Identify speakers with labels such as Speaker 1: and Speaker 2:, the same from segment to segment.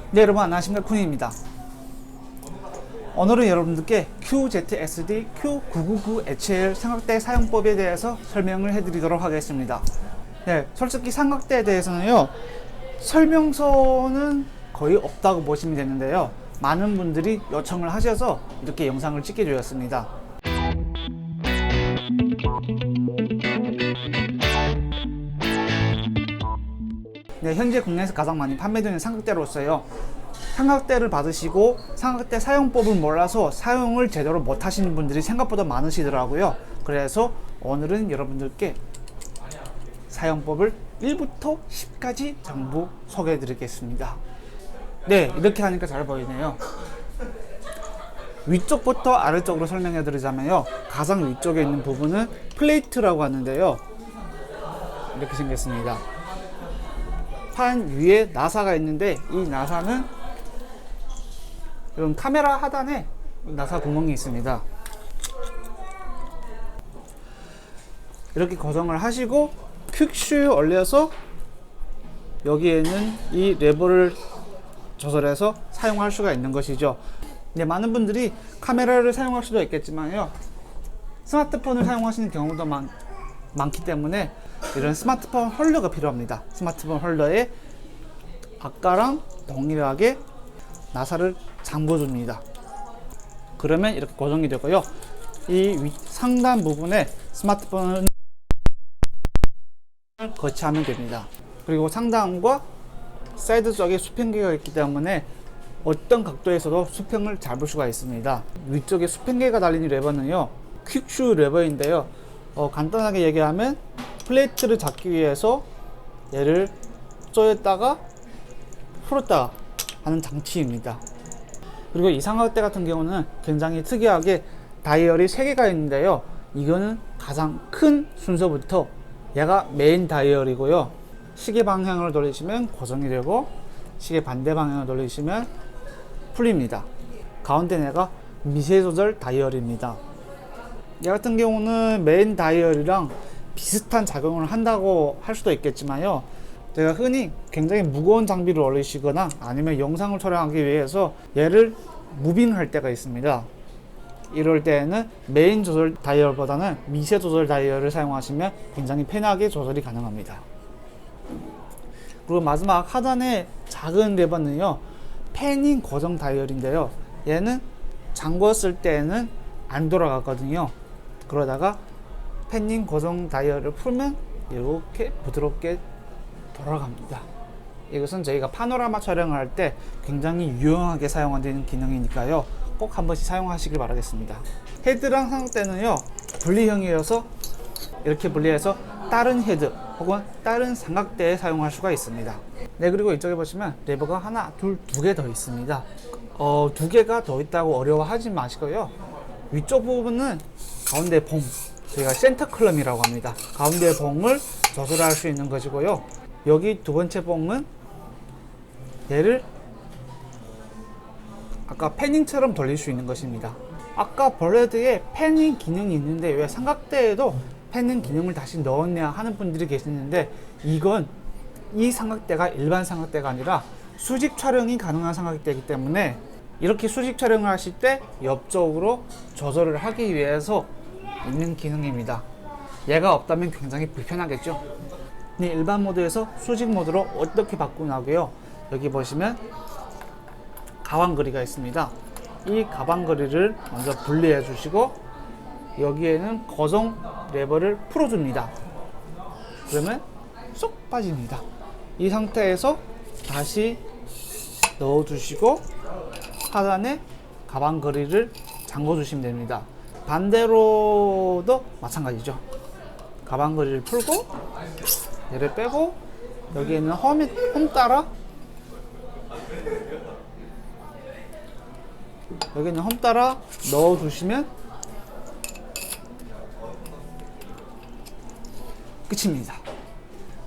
Speaker 1: 네, 여러분 안녕하십니까, 쿤입니다. 오늘은 여러분들께 QZSD Q999HL 삼각대 사용법에 대해서 설명을 해드리도록 하겠습니다. 네, 솔직히 삼각대에 대해서는요, 설명서는 거의 없다고 보시면 되는데요, 많은 분들이 요청을 하셔서 이렇게 영상을 찍게 되었습니다. 네, 현재 국내에서 가장 많이 판매되는 삼각대로서요, 삼각대를 받으시고 삼각대 사용법을 몰라서 사용을 제대로 못 하시는 분들이 생각보다 많으시더라고요. 그래서 오늘은 여러분들께 사용법을 1부터 10까지 전부 소개해 드리겠습니다. 네, 이렇게 하니까 잘 보이네요. 위쪽부터 아래쪽으로 설명해 드리자면요, 가장 위쪽에 있는 부분은 플레이트라고 하는데요, 이렇게 생겼습니다. 판 위에 나사가 있는데, 이 나사는 이런 카메라 하단에 나사 구멍이 있습니다. 이렇게 고정을 하시고 퀵슈 올려서 여기에는 이 레버를 조절해서 사용할 수가 있는 것이죠. 네, 많은 분들이 카메라를 사용할 수도 있겠지만요, 스마트폰을 사용하시는 경우도 많기 때문에 이런 스마트폰 홀더가 필요합니다. 스마트폰 홀더에 아까랑 동일하게 나사를 잠궈줍니다. 그러면 이렇게 고정이 되고요, 이 상단 부분에 스마트폰을 거치하면 됩니다. 그리고 상단과 사이드 쪽에 수평기가 있기 때문에 어떤 각도에서도 수평을 잡을 수가 있습니다. 위쪽에 수평기가 달린 레버는요, 퀵슈 레버인데요, 간단하게 얘기하면 플레이트를 잡기 위해서 얘를 조였다가 풀었다가 하는 장치입니다. 그리고 이 삼각대 같은 경우는 굉장히 특이하게 다이얼이 3개가 있는데요, 이거는 가장 큰 순서부터 얘가 메인 다이얼이고요, 시계 방향으로 돌리시면 고정이 되고 시계 반대 방향으로 돌리시면 풀립니다. 가운데 얘가 미세 조절 다이얼입니다. 얘 같은 경우는 메인 다이얼이랑 비슷한 작용을 한다고 할 수도 있겠지만요, 제가 흔히 굉장히 무거운 장비를 올리시거나 아니면 영상을 촬영하기 위해서 얘를 무빙할 때가 있습니다. 이럴 때에는 메인 조절 다이얼보다는 미세 조절 다이얼을 사용하시면 굉장히 편하게 조절이 가능합니다. 그리고 마지막 하단의 작은 레버는요, 패닝 고정 다이얼인데요, 얘는 잠궜을 때는 안 돌아가거든요. 그러다가 패닝 고정 다이얼을 풀면 이렇게 부드럽게 돌아갑니다. 이것은 저희가 파노라마 촬영을 할 때 굉장히 유용하게 사용하는 기능이니까요, 꼭 한 번씩 사용하시길 바라겠습니다. 헤드랑 삼각대는요, 분리형이어서 이렇게 분리해서 다른 헤드 혹은 다른 삼각대에 사용할 수가 있습니다. 네, 그리고 이쪽에 보시면 레버가 하나, 둘, 2개 더 있습니다. 2개가 더 있다고 어려워하지 마시고요, 위쪽 부분은 가운데 봉, 저희가 센터 클럼이라고 합니다. 가운데 봉을 조절할 수 있는 것이고요, 여기 두 번째 봉은 얘를 아까 패닝처럼 돌릴 수 있는 것입니다. 아까 벌레드에 패닝 기능이 있는데 왜 삼각대에도 패닝 기능을 다시 넣었냐 하는 분들이 계시는데, 이건 이 삼각대가 일반 삼각대가 아니라 수직 촬영이 가능한 삼각대이기 때문에 이렇게 수직 촬영을 하실 때 옆쪽으로 조절을 하기 위해서 있는 기능입니다. 얘가 없다면 굉장히 불편하겠죠. 네, 일반 모드에서 수직 모드로 어떻게 바꾸냐고요, 여기 보시면 가방거리가 있습니다. 이 가방거리를 먼저 분리해 주시고 여기에는 고정 레버를 풀어줍니다. 그러면 쏙 빠집니다. 이 상태에서 다시 넣어 주시고 하단에 가방거리를 잠궈 주시면 됩니다. 반대로도 마찬가지죠. 가방거리를 풀고 얘를 빼고 여기에는 홈 따라 넣어 주시면 끝입니다.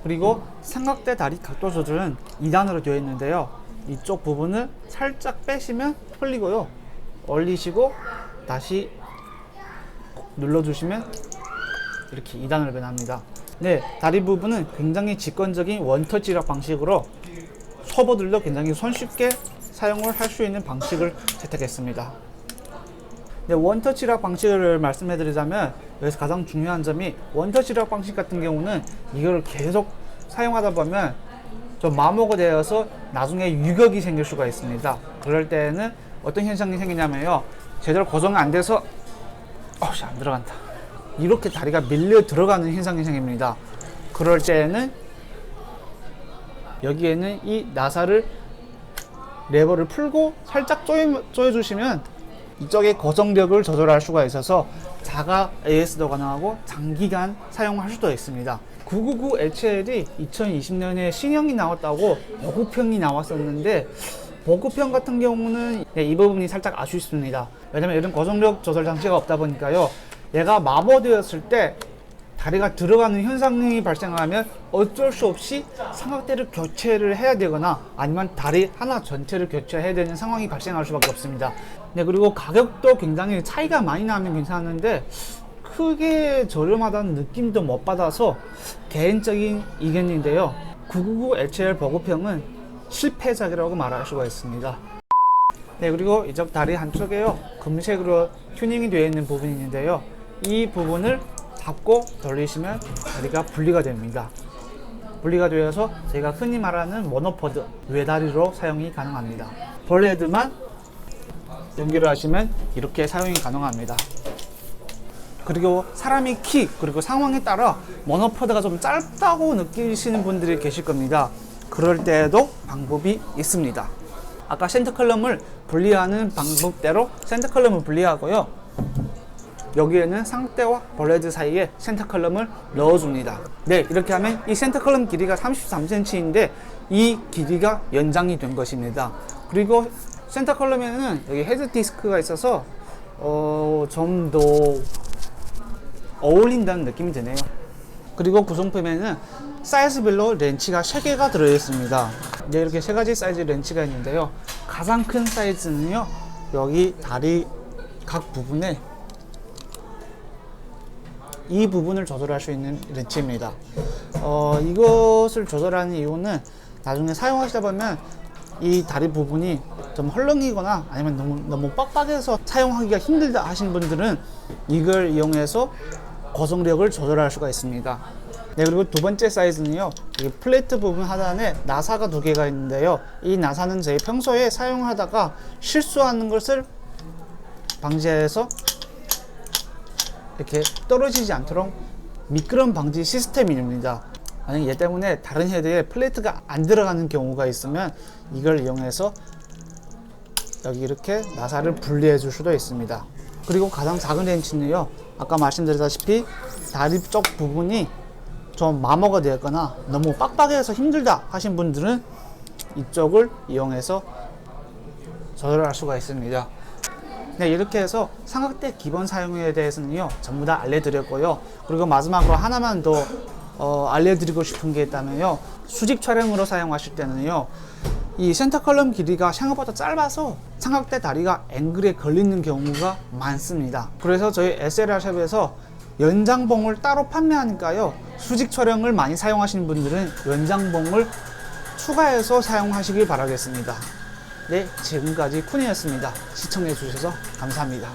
Speaker 1: 그리고 삼각대 다리 각도 조절은 2단으로 되어 있는데요, 이쪽 부분을 살짝 빼시면 풀리고요, 올리시고 다시 눌러주시면 이렇게 2단으로 변합니다. 네, 다리 부분은 굉장히 직관적인 원터치력 방식으로 초보들도 굉장히 손쉽게 사용을 할 수 있는 방식을 채택했습니다. 네, 원터치 락 방식을 말씀해 드리자면 여기서 가장 중요한 점이 원터치 락 방식 같은 경우는 이걸 계속 사용하다 보면 좀 마모가 되어서 나중에 유격이 생길 수가 있습니다. 그럴 때는 어떤 현상이 생기냐면요, 제대로 고정 안 돼서 안 들어간다, 이렇게 다리가 밀려 들어가는 현상이 생깁니다. 그럴 때는 여기에는 이 나사를 레버를 풀고 살짝 조여주시면 이쪽의 고정력을 조절할 수가 있어서 자가 AS도 가능하고 장기간 사용할 수도 있습니다. 999HL이 2020년에 신형이 나왔다고 보급형이 나왔었는데, 보급형 같은 경우는 이 부분이 살짝 아쉽습니다. 왜냐면 이런 고정력 조절 장치가 없다 보니까요, 얘가 마모되었을 때 다리가 들어가는 현상이 발생하면 어쩔 수 없이 삼각대를 교체를 해야 되거나 아니면 다리 하나 전체를 교체해야 되는 상황이 발생할 수밖에 없습니다. 네, 그리고 가격도 굉장히 차이가 많이 나면 괜찮은데 크게 저렴하다는 느낌도 못 받아서 개인적인 의견인데요, 999HL 보급형은 실패작이라고 말할 수가 있습니다. 네, 그리고 이쪽 다리 한쪽에요, 금색으로 튜닝이 되어 있는 부분이 있는데요, 이 부분을 잡고 돌리시면 다리가 분리가 됩니다. 분리가 되어서 저희가 흔히 말하는 모노포드 외다리로 사용이 가능합니다. 볼헤드만 연결을 하시면 이렇게 사용이 가능합니다. 그리고 사람의 키 그리고 상황에 따라 모노포드가 좀 짧다고 느끼시는 분들이 계실 겁니다. 그럴 때에도 방법이 있습니다. 아까 센터 컬럼을 분리하는 방법대로 센터 컬럼을 분리하고요, 여기에는 상대와 볼헤드 사이에 센터 컬럼을 넣어줍니다. 네, 이렇게 하면 이 센터 컬럼 길이가 33cm인데 이 길이가 연장이 된 것입니다. 그리고 센터 컬럼에는 여기 헤드 디스크가 있어서 좀 더 어울린다는 느낌이 드네요. 그리고 구성품에는 사이즈별로 렌치가 3개가 들어있습니다. 네, 이렇게 3가지 사이즈 렌치가 있는데요, 가장 큰 사이즈는요, 여기 다리 각 부분에 이 부분을 조절할 수 있는 렌치입니다. 이것을 조절하는 이유는 나중에 사용하시다 보면 이 다리 부분이 좀 헐렁이거나 아니면 너무 빡빡해서 사용하기가 힘들다 하신 분들은 이걸 이용해서 고정력을 조절할 수가 있습니다. 네, 그리고 두 번째 사이즈는요, 이 플레이트 부분 하단에 나사가 2개가 있는데요, 이 나사는 저희 평소에 사용하다가 실수하는 것을 방지해서 이렇게 떨어지지 않도록 미끄럼 방지 시스템입니다. 만약 얘 때문에 다른 헤드에 플레이트가 안 들어가는 경우가 있으면 이걸 이용해서 여기 이렇게 나사를 분리해 줄 수도 있습니다. 그리고 가장 작은 렌치는요, 아까 말씀드렸다시피 다리 쪽 부분이 좀 마모가 되었거나 너무 빡빡해서 힘들다 하신 분들은 이쪽을 이용해서 조절할 수가 있습니다. 네, 이렇게 해서 삼각대 기본 사용에 대해서는요, 전부 다 알려드렸고요. 그리고 마지막으로 하나만 더 알려드리고 싶은 게 있다면요, 수직 촬영으로 사용하실 때는요, 이 센터 컬럼 길이가 생각보다 짧아서 삼각대 다리가 앵글에 걸리는 경우가 많습니다. 그래서 저희 SLR샵에서 연장봉을 따로 판매하니까요, 수직 촬영을 많이 사용하시는 분들은 연장봉을 추가해서 사용하시길 바라겠습니다. 네, 지금까지 쿤이었습니다. 시청해 주셔서 감사합니다.